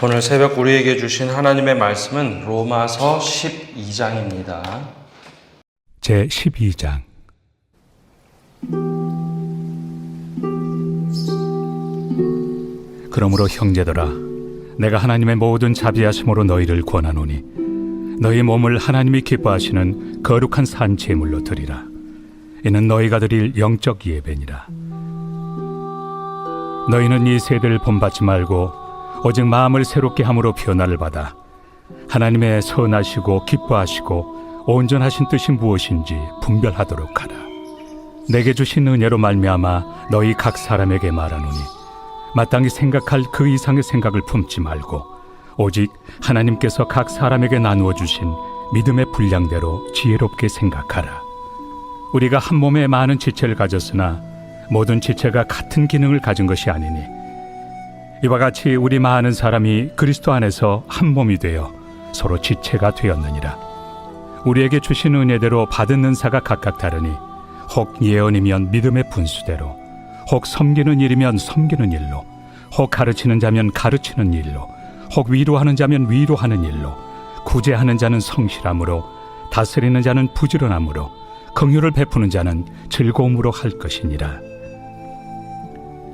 오늘 새벽 우리에게 주신 하나님의 말씀은 로마서 12장입니다. 제 12장. 그러므로 형제들아, 내가 하나님의 모든 자비하심으로 너희를 권하노니 너희 몸을 하나님이 기뻐하시는 거룩한 산 제물로 드리라. 이는 너희가 드릴 영적 예배니라. 너희는 이 세대를 본받지 말고 오직 마음을 새롭게 함으로 변화를 받아 하나님의 선하시고 기뻐하시고 온전하신 뜻이 무엇인지 분별하도록 하라. 내게 주신 은혜로 말미암아 너희 각 사람에게 말하노니 마땅히 생각할 그 이상의 생각을 품지 말고 오직 하나님께서 각 사람에게 나누어 주신 믿음의 분량대로 지혜롭게 생각하라. 우리가 한 몸에 많은 지체를 가졌으나 모든 지체가 같은 기능을 가진 것이 아니니 이와 같이 우리 많은 사람이 그리스도 안에서 한 몸이 되어 서로 지체가 되었느니라. 우리에게 주신 은혜대로 받은 은사가 각각 다르니 혹 예언이면 믿음의 분수대로, 혹 섬기는 일이면 섬기는 일로, 혹 가르치는 자면 가르치는 일로, 혹 위로하는 자면 위로하는 일로, 구제하는 자는 성실함으로, 다스리는 자는 부지런함으로, 긍휼을 베푸는 자는 즐거움으로 할 것이니라.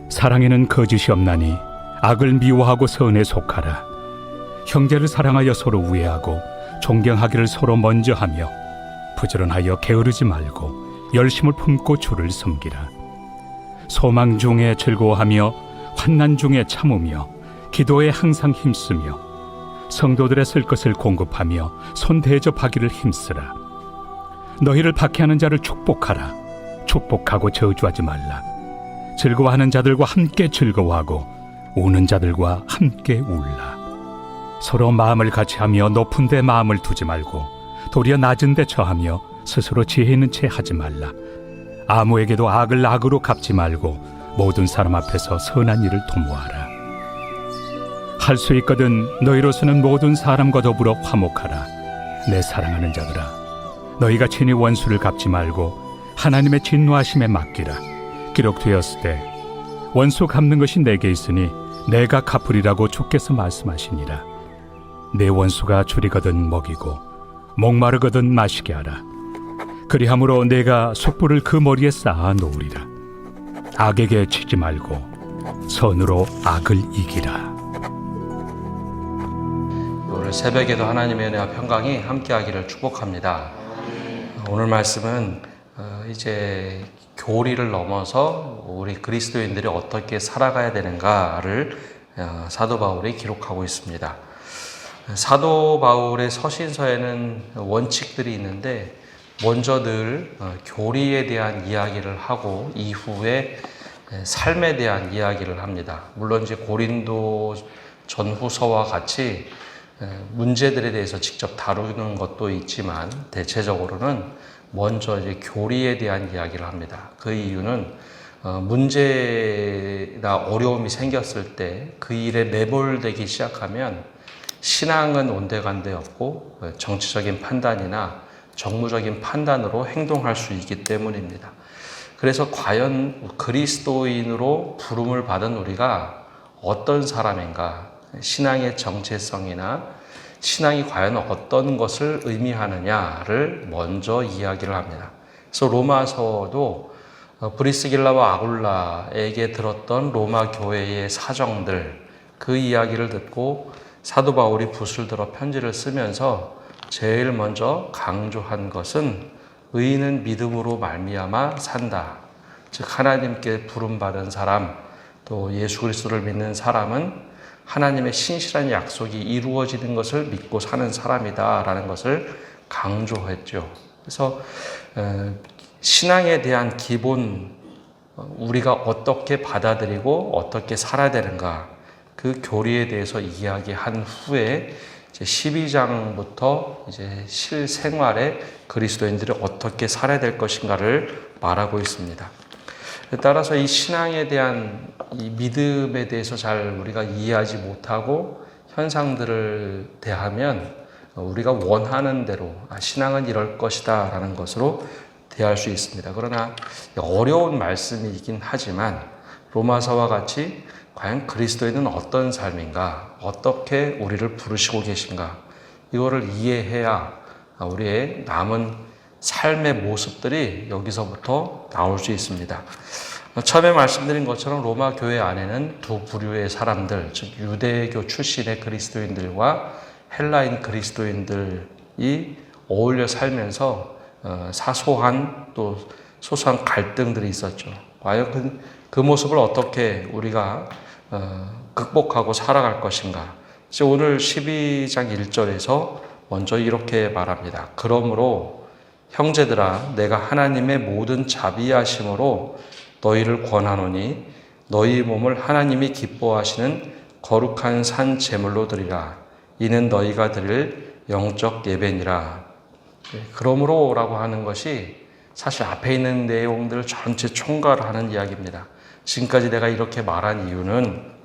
사랑에는 거짓이 없나니 악을 미워하고 선에 속하라. 형제를 사랑하여 서로 우애하고 존경하기를 서로 먼저 하며 부지런하여 게으르지 말고 열심을 품고 주를 섬기라. 소망 중에 즐거워하며 환난 중에 참으며 기도에 항상 힘쓰며 성도들의 쓸 것을 공급하며 손 대접하기를 힘쓰라. 너희를 박해하는 자를 축복하라. 축복하고 저주하지 말라. 즐거워하는 자들과 함께 즐거워하고 우는 자들과 함께 울라. 서로 마음을 같이하며 높은 데 마음을 두지 말고 도리어 낮은 데 처하며 스스로 지혜 있는 채 하지 말라. 아무에게도 악을 악으로 갚지 말고 모든 사람 앞에서 선한 일을 도모하라. 할 수 있거든 너희로서는 모든 사람과 더불어 화목하라. 내 사랑하는 자들아, 너희가 친히 원수를 갚지 말고 하나님의 진노하심에 맡기라. 기록되었을 때 원수 갚는 것이 내게 있으니 내가 갚으리라고 주께서 말씀하시니라. 내 원수가 줄이거든 먹이고 목마르거든 마시게 하라. 그리함으로 내가 숯불을 그 머리에 쌓아 놓으리라. 악에게 치지 말고 선으로 악을 이기라. 오늘 새벽에도 하나님의 은혜와 평강이 함께하기를 축복합니다. 오늘 말씀은 이제 교리를 넘어서 우리 그리스도인들이 어떻게 살아가야 되는가를 사도 바울이 기록하고 있습니다. 사도 바울의 서신서에는 원칙들이 있는데 먼저 늘 교리에 대한 이야기를 하고 이후에 삶에 대한 이야기를 합니다. 물론 이제 고린도 전후서와 같이 문제들에 대해서 직접 다루는 것도 있지만 대체적으로는 먼저 이제 교리에 대한 이야기를 합니다. 그 이유는 문제나 어려움이 생겼을 때 그 일에 매몰되기 시작하면 신앙은 온데간데 없고 정치적인 판단이나 정무적인 판단으로 행동할 수 있기 때문입니다. 그래서 과연 그리스도인으로 부름을 받은 우리가 어떤 사람인가, 신앙의 정체성이나 신앙이 과연 어떤 것을 의미하느냐를 먼저 이야기를 합니다. 그래서 로마서도 브리스길라와 아굴라에게 들었던 로마 교회의 사정들, 그 이야기를 듣고 사도 바울이 붓을 들어 편지를 쓰면서 제일 먼저 강조한 것은 의인은 믿음으로 말미암아 산다. 즉 하나님께 부름받은 사람, 또 예수 그리스도를 믿는 사람은 하나님의 신실한 약속이 이루어지는 것을 믿고 사는 사람이다라는 것을 강조했죠. 그래서 신앙에 대한 기본, 우리가 어떻게 받아들이고 어떻게 살아야 되는가, 그 교리에 대해서 이야기한 후에 이제 12장부터 이제 실생활에 그리스도인들이 어떻게 살아야 될 것인가를 말하고 있습니다. 따라서 이 신앙에 대한 이 믿음에 대해서 잘 우리가 이해하지 못하고 현상들을 대하면 우리가 원하는 대로 신앙은 이럴 것이다 라는 것으로 대할 수 있습니다. 그러나 어려운 말씀이긴 하지만 로마서와 같이 과연 그리스도인은 어떤 삶인가? 어떻게 우리를 부르시고 계신가? 이거를 이해해야 우리의 남은 삶의 모습들이 여기서부터 나올 수 있습니다. 처음에 말씀드린 것처럼 로마 교회 안에는 두 부류의 사람들, 즉 유대교 출신의 그리스도인들과 헬라인 그리스도인들이 어울려 살면서 사소한 또 소소한 갈등들이 있었죠. 과연 그 모습을 어떻게 우리가 극복하고 살아갈 것인가? 오늘 12장 1절에서 먼저 이렇게 말합니다. 그러므로 형제들아 내가 하나님의 모든 자비하심으로 너희를 권하노니 너희 몸을 하나님이 기뻐하시는 거룩한 산 제물로 드리라. 이는 너희가 드릴 영적 예배니라. 그러므로라고 하는 것이 사실 앞에 있는 내용들 전체 총괄하는 이야기입니다. 지금까지 내가 이렇게 말한 이유는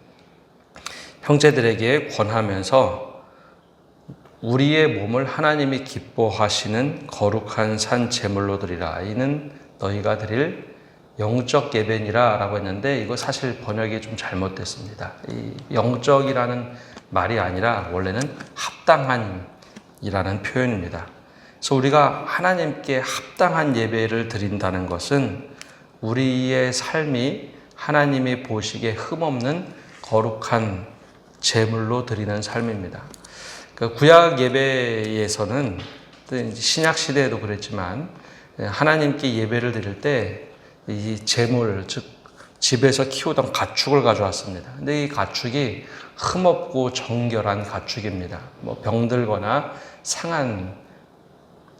형제들에게 권하면서 우리의 몸을 하나님이 기뻐하시는 거룩한 산 제물로 드리라. 이는 너희가 드릴 영적 예배니라 라고 했는데 이거 사실 번역이 좀 잘못됐습니다. 이 영적이라는 말이 아니라 원래는 합당한이라는 표현입니다. 그래서 우리가 하나님께 합당한 예배를 드린다는 것은 우리의 삶이 하나님이 보시기에 흠없는 거룩한 제물로 드리는 삶입니다. 그 구약 예배에서는 신약 시대에도 그랬지만 하나님께 예배를 드릴 때 이 제물, 즉 집에서 키우던 가축을 가져왔습니다. 근데 이 가축이 흠없고 정결한 가축입니다. 뭐 병들거나 상한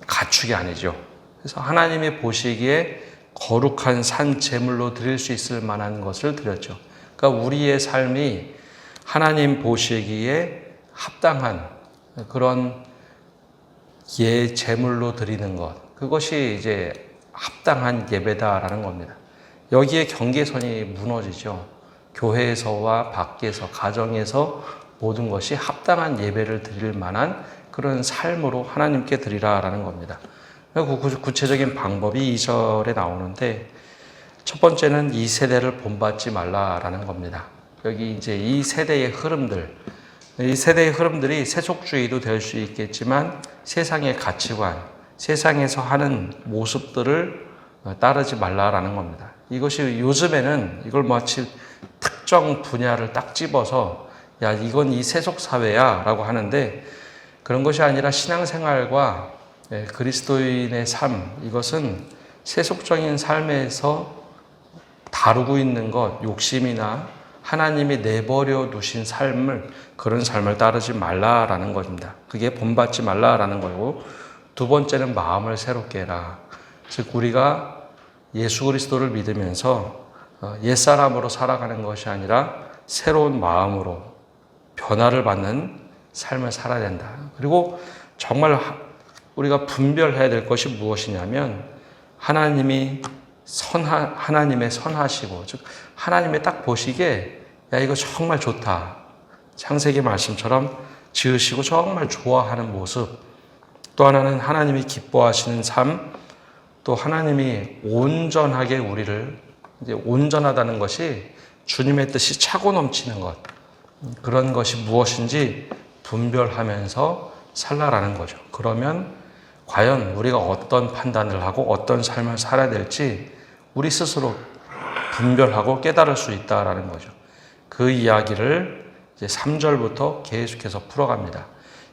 가축이 아니죠. 그래서 하나님이 보시기에 거룩한 산 제물로 드릴 수 있을 만한 것을 드렸죠. 그러니까 우리의 삶이 하나님 보시기에 합당한 그런 제물로 드리는 것, 그것이 이제 합당한 예배다라는 겁니다. 여기에 경계선이 무너지죠. 교회에서와 밖에서, 가정에서 모든 것이 합당한 예배를 드릴 만한 그런 삶으로 하나님께 드리라라는 겁니다. 구체적인 방법이 2절에 나오는데 첫 번째는 이 세대를 본받지 말라라는 겁니다. 여기 이제 이 세대의 흐름들, 이 세대의 흐름들이 세속주의도 될 수 있겠지만 세상의 가치관, 세상에서 하는 모습들을 따르지 말라라는 겁니다. 이것이 요즘에는 이걸 마치 특정 분야를 딱 집어서 야 이건 이 세속 사회야 라고 하는데 그런 것이 아니라 신앙생활과 그리스도인의 삶, 이것은 세속적인 삶에서 다루고 있는 것, 욕심이나 하나님이 내버려 두신 삶을, 그런 삶을 따르지 말라라는 것입니다. 그게 본받지 말라라는 거고, 두 번째는 마음을 새롭게 해라. 즉 우리가 예수 그리스도를 믿으면서 옛사람으로 살아가는 것이 아니라 새로운 마음으로 변화를 받는 삶을 살아야 된다. 그리고 정말 우리가 분별해야 될 것이 무엇이냐면 하나님의 선하시고, 즉 하나님의 딱 보시기에 야 이거 정말 좋다. 창세기 말씀처럼 지으시고 정말 좋아하는 모습. 또 하나는 하나님이 기뻐하시는 삶, 또 하나님이 온전하게 우리를, 이제 온전하다는 것이 주님의 뜻이 차고 넘치는 것, 그런 것이 무엇인지 분별하면서 살라라는 거죠. 그러면 과연 우리가 어떤 판단을 하고 어떤 삶을 살아야 될지 우리 스스로 분별하고 깨달을 수 있다라는 거죠. 그 이야기를 이제 3절부터 계속해서 풀어갑니다.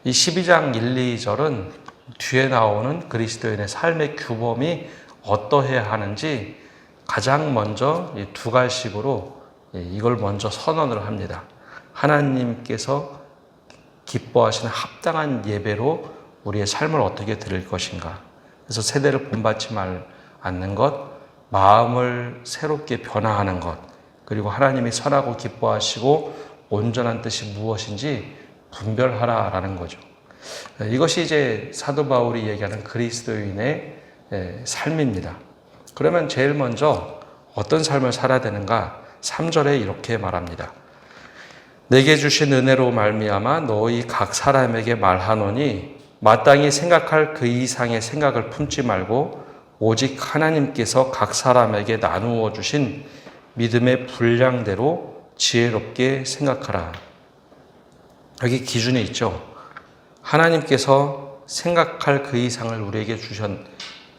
이 12장 1, 2절은 뒤에 나오는 그리스도인의 삶의 규범이 어떠해야 하는지 가장 먼저 이 두 갈씩으로 이걸 먼저 선언을 합니다. 하나님께서 기뻐하시는 합당한 예배로 우리의 삶을 어떻게 드릴 것인가. 그래서 세대를 본받지 않는 것, 마음을 새롭게 변화하는 것, 그리고 하나님이 선하고 기뻐하시고 온전한 뜻이 무엇인지 분별하라라는 거죠. 이것이 이제 사도 바울이 얘기하는 그리스도인의 삶입니다. 그러면 제일 먼저 어떤 삶을 살아야 되는가? 3절에 이렇게 말합니다. 내게 주신 은혜로 말미암아 너희 각 사람에게 말하노니 마땅히 생각할 그 이상의 생각을 품지 말고 오직 하나님께서 각 사람에게 나누어 주신 믿음의 분량대로 지혜롭게 생각하라. 여기 기준이 있죠. 하나님께서 생각할 그 이상을 우리에게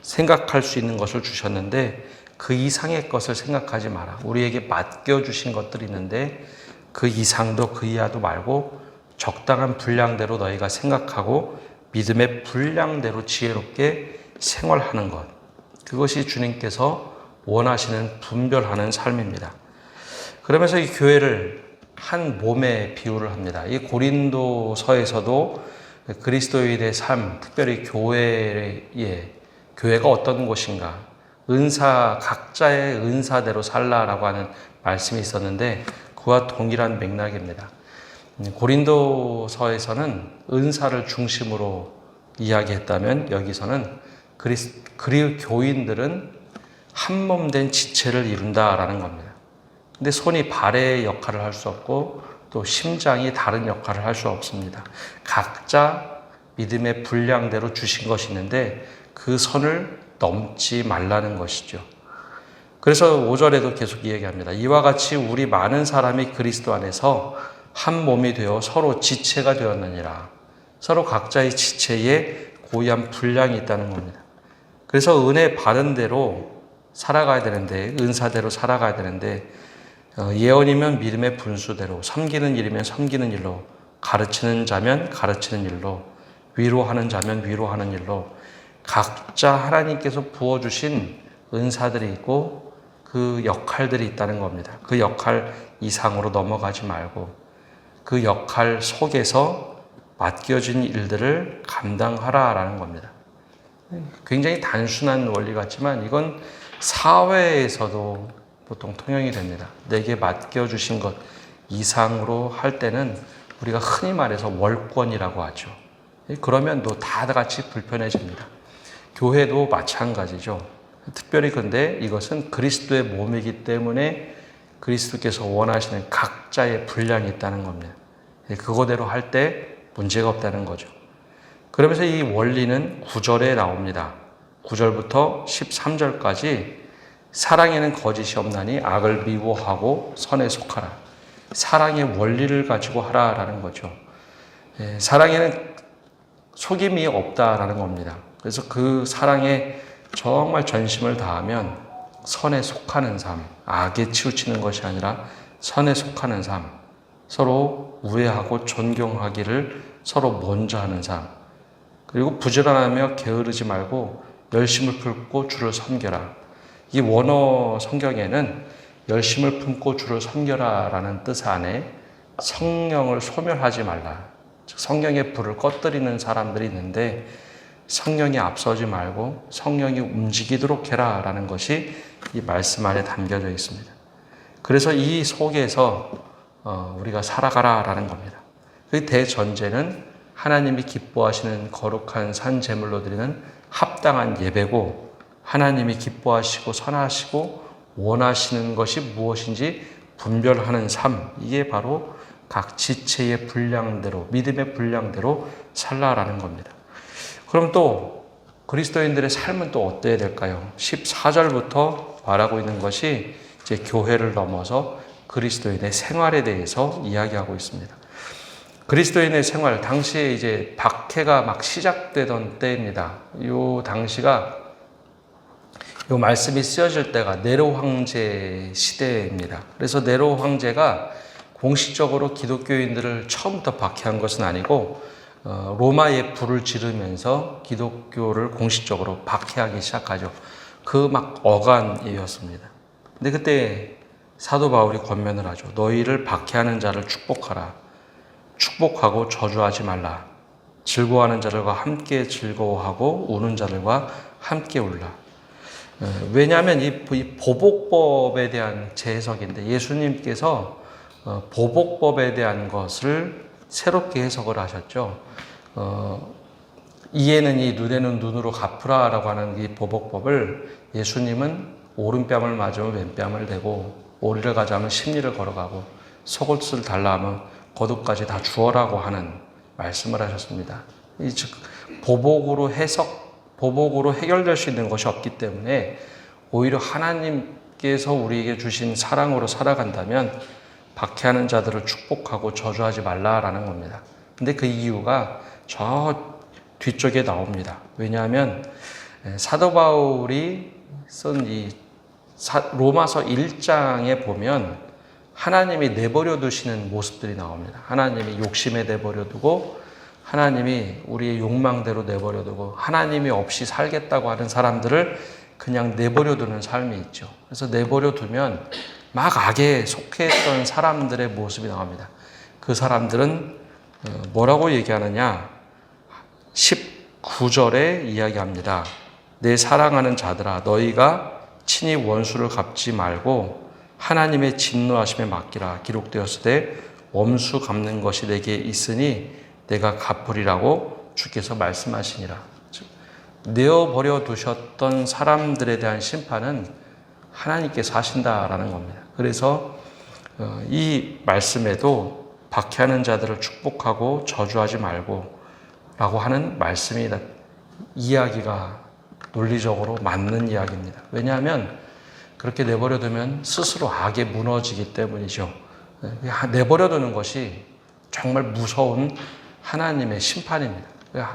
생각할 수 있는 것을 주셨는데 그 이상의 것을 생각하지 마라. 우리에게 맡겨주신 것들이 있는데 그 이상도 그 이하도 말고 적당한 분량대로 너희가 생각하고 믿음의 분량대로 지혜롭게 생활하는 것. 그것이 주님께서 원하시는 분별하는 삶입니다. 그러면서 이 교회를 한 몸에 비유를 합니다. 이 고린도서에서도 그리스도인의 삶, 특별히 교회가 어떤 곳인가, 각자의 은사대로 살라라고 하는 말씀이 있었는데 그와 동일한 맥락입니다. 고린도서에서는 은사를 중심으로 이야기했다면 여기서는 교인들은 한 몸 된 지체를 이룬다라는 겁니다. 근데 손이 발의 역할을 할 수 없고 또 심장이 다른 역할을 할 수 없습니다. 각자 믿음의 분량대로 주신 것이 있는데 그 선을 넘지 말라는 것이죠. 그래서 5절에도 계속 이야기합니다. 이와 같이 우리 많은 사람이 그리스도 안에서 한 몸이 되어 서로 지체가 되었느니라. 서로 각자의 지체에 고유한 분량이 있다는 겁니다. 그래서 은혜 받은 대로 살아가야 되는데, 은사대로 살아가야 되는데, 예언이면 믿음의 분수대로, 섬기는 일이면 섬기는 일로, 가르치는 자면 가르치는 일로, 위로하는 자면 위로하는 일로 각자 하나님께서 부어주신 은사들이 있고 그 역할들이 있다는 겁니다. 그 역할 이상으로 넘어가지 말고 그 역할 속에서 맡겨진 일들을 감당하라라는 겁니다. 굉장히 단순한 원리 같지만 이건 사회에서도 보통 통용이 됩니다. 내게 맡겨주신 것 이상으로 할 때는 우리가 흔히 말해서 월권이라고 하죠. 그러면 또 다 같이 불편해집니다. 교회도 마찬가지죠. 특별히 근데 이것은 그리스도의 몸이기 때문에 그리스도께서 원하시는 각자의 분량이 있다는 겁니다. 그거대로 할 때 문제가 없다는 거죠. 그러면서 이 원리는 9절에 나옵니다. 9절부터 13절까지 사랑에는 거짓이 없나니 악을 미워하고 선에 속하라. 사랑의 원리를 가지고 하라라는 거죠. 사랑에는 속임이 없다라는 겁니다. 그래서 그 사랑에 정말 전심을 다하면 선에 속하는 삶, 악에 치우치는 것이 아니라 선에 속하는 삶, 서로 우애하고 존경하기를 서로 먼저 하는 삶, 그리고 부지런하며 게으르지 말고 열심을 품고 주를 섬겨라. 이 원어 성경에는 열심을 품고 주를 섬겨라 라는 뜻 안에 성령을 소멸하지 말라, 즉 성령의 불을 꺼뜨리는 사람들이 있는데 성령이 앞서지 말고 성령이 움직이도록 해라 라는 것이 이 말씀 안에 담겨져 있습니다. 그래서 이 속에서 우리가 살아가라 라는 겁니다. 그 대전제는 하나님이 기뻐하시는 거룩한 산 제물로 드리는 합당한 예배고, 하나님이 기뻐하시고 선하시고 원하시는 것이 무엇인지 분별하는 삶, 이게 바로 각 지체의 분량대로, 믿음의 분량대로 살라라는 겁니다. 그럼 또 그리스도인들의 삶은 또 어때야 될까요? 14절부터 말하고 있는 것이 이제 교회를 넘어서 그리스도인의 생활에 대해서 이야기하고 있습니다. 그리스도인의 생활, 당시에 이제 박해가 막 시작되던 때입니다. 요 당시가, 요 말씀이 쓰여질 때가 네로 황제 시대입니다. 그래서 네로 황제가 공식적으로 기독교인들을 처음부터 박해한 것은 아니고 로마에 불을 지르면서 기독교를 공식적으로 박해하기 시작하죠. 그 막 어간이었습니다. 근데 그때 사도 바울이 권면을 하죠. 너희를 박해하는 자를 축복하라. 축복하고 저주하지 말라. 즐거워하는 자들과 함께 즐거워하고 우는 자들과 함께 울라. 왜냐하면 이 보복법에 대한 재해석인데 예수님께서 보복법에 대한 것을 새롭게 해석을 하셨죠. 이에는 이, 눈에는 눈으로 갚으라라고 하는 이 보복법을 예수님은 오른뺨을 맞으면 왼뺨을 대고, 오리를 가자면 십리를 걸어가고, 속옷을 달라 하면 겉옷까지 다 주어라고 하는 말씀을 하셨습니다. 즉 보복으로 해결될 수 있는 것이 없기 때문에 오히려 하나님께서 우리에게 주신 사랑으로 살아간다면 박해하는 자들을 축복하고 저주하지 말라라는 겁니다. 근데 그 이유가 저 뒤쪽에 나옵니다. 왜냐하면 사도 바울이 쓴 이 로마서 1장에 보면 하나님이 내버려 두시는 모습들이 나옵니다. 하나님이 욕심에 내버려 두고, 하나님이 우리의 욕망대로 내버려 두고, 하나님이 없이 살겠다고 하는 사람들을 그냥 내버려 두는 삶이 있죠. 그래서 내버려 두면 막 악에 속해있던 사람들의 모습이 나옵니다. 그 사람들은 뭐라고 얘기하느냐? 19절에 이야기합니다. 내 사랑하는 자들아, 너희가 친히 원수를 갚지 말고 하나님의 진노하심에 맡기라. 기록되었으되 원수 갚는 것이 내게 있으니 내가 갚으리라고 주께서 말씀하시니라. 내어버려 두셨던 사람들에 대한 심판은 하나님께서 하신다라는 겁니다. 그래서 이 말씀에도 박해하는 자들을 축복하고 저주하지 말고 라고 하는 말씀이 이야기가 논리적으로 맞는 이야기입니다. 왜냐하면 그렇게 내버려두면 스스로 악에 무너지기 때문이죠. 내버려두는 것이 정말 무서운 하나님의 심판입니다.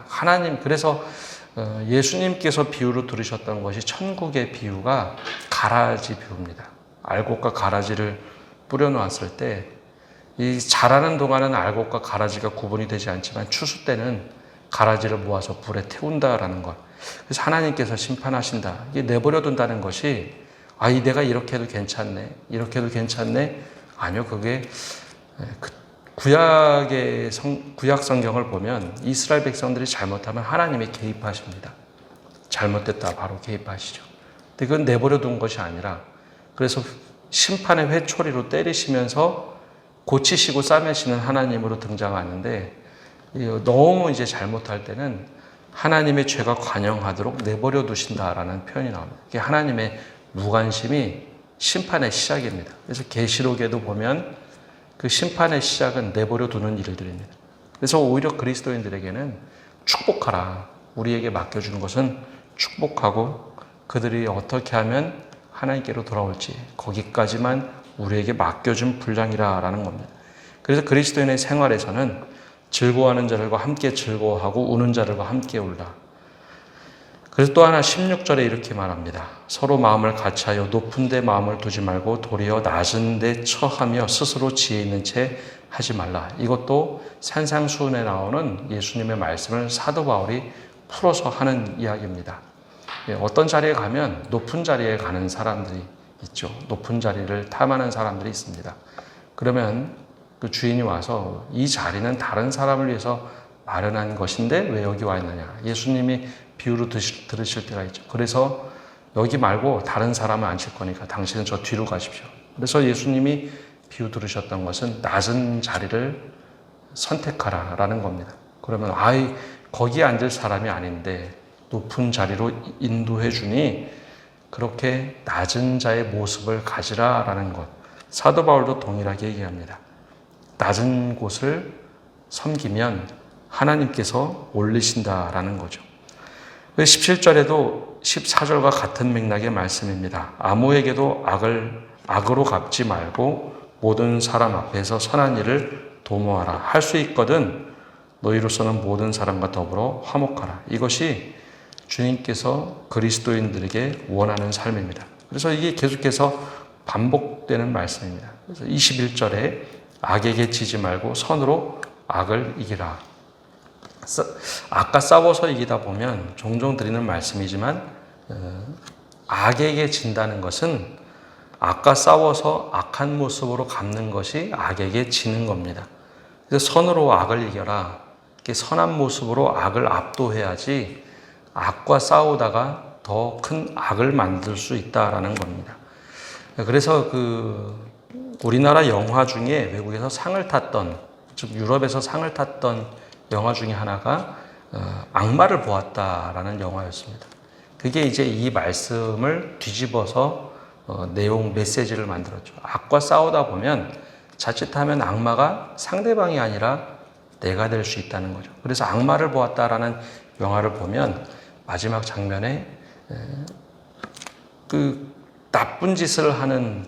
하나님, 그래서 예수님께서 비유로 들으셨던 것이 천국의 비유가 가라지 비유입니다. 알곡과 가라지를 뿌려놓았을 때 이 자라는 동안은 알곡과 가라지가 구분이 되지 않지만 추수 때는 가라지를 모아서 불에 태운다라는 것. 그래서 하나님께서 심판하신다. 이게 내버려둔다는 것이 내가 이렇게 해도 괜찮네, 이렇게 해도 괜찮네. 아니요, 그게 구약 성경을 보면 이스라엘 백성들이 잘못하면 하나님이 개입하십니다. 잘못됐다 바로 개입하시죠. 근데 그건 내버려둔 것이 아니라, 그래서 심판의 회초리로 때리시면서 고치시고 싸매시는 하나님으로 등장하는데, 너무 이제 잘못할 때는 하나님의 죄가 관영하도록 내버려 두신다라는 표현이 나옵니다. 이게 하나님의 무관심이 심판의 시작입니다. 그래서 계시록에도 보면 그 심판의 시작은 내버려 두는 일들입니다. 그래서 오히려 그리스도인들에게는 축복하라. 우리에게 맡겨주는 것은 축복하고 그들이 어떻게 하면 하나님께로 돌아올지 거기까지만 우리에게 맡겨준 분량이라는 겁니다. 그래서 그리스도인의 생활에서는 즐거워하는 자들과 함께 즐거워하고 우는 자들과 함께 울라. 그래서 또 하나 16절에 이렇게 말합니다. 서로 마음을 같이하여 높은 데 마음을 두지 말고 도리어 낮은 데 처하며 스스로 지혜 있는 채 하지 말라. 이것도 산상수훈에 나오는 예수님의 말씀을 사도 바울이 풀어서 하는 이야기입니다. 어떤 자리에 가면 높은 자리에 가는 사람들이 있죠. 높은 자리를 탐하는 사람들이 있습니다. 그러면 그 주인이 와서 이 자리는 다른 사람을 위해서 마련한 것인데 왜 여기 와 있느냐. 예수님이 비유로 들으실 때가 있죠. 그래서 여기 말고 다른 사람을 앉힐 거니까 당신은 저 뒤로 가십시오. 그래서 예수님이 비유 들으셨던 것은 낮은 자리를 선택하라라는 겁니다. 그러면 거기에 앉을 사람이 아닌데 높은 자리로 인도해 주니 그렇게 낮은 자의 모습을 가지라라는 것. 사도 바울도 동일하게 얘기합니다. 낮은 곳을 섬기면 하나님께서 올리신다라는 거죠. 17절에도 14절과 같은 맥락의 말씀입니다. 아무에게도 악으로 갚지 말고 모든 사람 앞에서 선한 일을 도모하라. 할 수 있거든 너희로서는 모든 사람과 더불어 화목하라. 이것이 주님께서 그리스도인들에게 원하는 삶입니다. 그래서 이게 계속해서 반복되는 말씀입니다. 그래서 21절에 악에게 지지 말고 선으로 악을 이기라. 아까 싸워서 이기다 보면 종종 드리는 말씀이지만 악에게 진다는 것은 아까 싸워서 악한 모습으로 갚는 것이 악에게 지는 겁니다. 그래서 선으로 악을 이겨라. 이렇게 선한 모습으로 악을 압도해야지 악과 싸우다가 더 큰 악을 만들 수 있다라는 겁니다. 그래서 우리나라 영화 중에 외국에서 상을 탔던, 즉 유럽에서 상을 탔던 영화 중에 하나가 악마를 보았다라는 영화였습니다. 그게 이제 이 말씀을 뒤집어서 내용 메시지를 만들었죠. 악과 싸우다 보면 자칫하면 악마가 상대방이 아니라 내가 될 수 있다는 거죠. 그래서 악마를 보았다라는 영화를 보면 마지막 장면에 그 나쁜 짓을 하는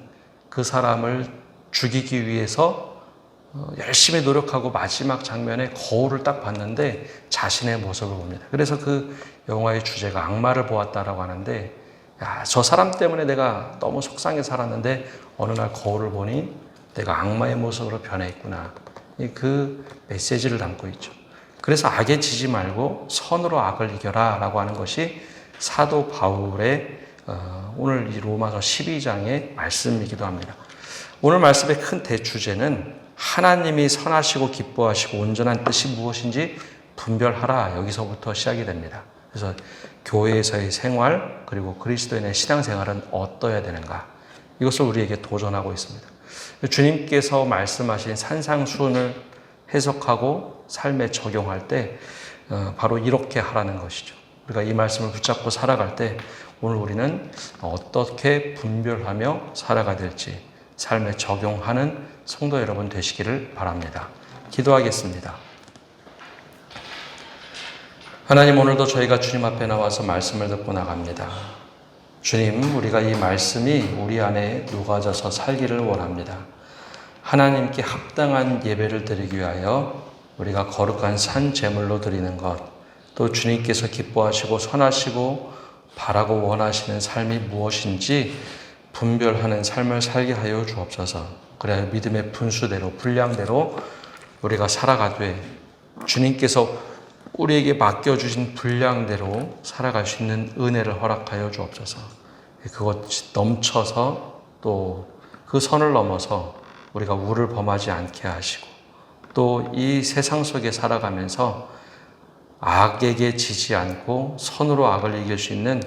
그 사람을 죽이기 위해서 열심히 노력하고 마지막 장면에 거울을 딱 봤는데 자신의 모습을 봅니다. 그래서 그 영화의 주제가 악마를 보았다라고 하는데, 야, 저 사람 때문에 내가 너무 속상해 살았는데 어느 날 거울을 보니 내가 악마의 모습으로 변해 있구나. 그 메시지를 담고 있죠. 그래서 악에 지지 말고 선으로 악을 이겨라 라고 하는 것이 사도 바울의 오늘 이 로마서 12장의 말씀이기도 합니다. 오늘 말씀의 큰 대주제는 하나님이 선하시고 기뻐하시고 온전한 뜻이 무엇인지 분별하라, 여기서부터 시작이 됩니다. 그래서 교회에서의 생활 그리고 그리스도인의 신앙생활은 어떠해야 되는가, 이것을 우리에게 도전하고 있습니다. 주님께서 말씀하신 산상수훈을 해석하고 삶에 적용할 때 바로 이렇게 하라는 것이죠. 우리가 이 말씀을 붙잡고 살아갈 때 오늘 우리는 어떻게 분별하며 살아가야 될지 삶에 적용하는 성도 여러분 되시기를 바랍니다. 기도하겠습니다. 하나님, 오늘도 저희가 주님 앞에 나와서 말씀을 듣고 나갑니다. 주님, 우리가 이 말씀이 우리 안에 녹아져서 살기를 원합니다. 하나님께 합당한 예배를 드리기 위하여 우리가 거룩한 산 제물로 드리는 것, 또 주님께서 기뻐하시고 선하시고 바라고 원하시는 삶이 무엇인지 분별하는 삶을 살게 하여 주옵소서. 그래야 믿음의 분수대로 분량대로 우리가 살아가되 주님께서 우리에게 맡겨주신 분량대로 살아갈 수 있는 은혜를 허락하여 주옵소서. 그것이 넘쳐서 또 그 선을 넘어서 우리가 우를 범하지 않게 하시고, 또 이 세상 속에 살아가면서 악에게 지지 않고 선으로 악을 이길 수 있는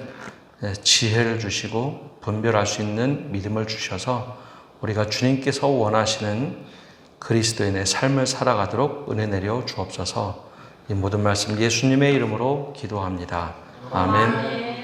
지혜를 주시고 분별할 수 있는 믿음을 주셔서 우리가 주님께서 원하시는 그리스도인의 삶을 살아가도록 은혜 내려 주옵소서. 이 모든 말씀 예수님의 이름으로 기도합니다. 아멘.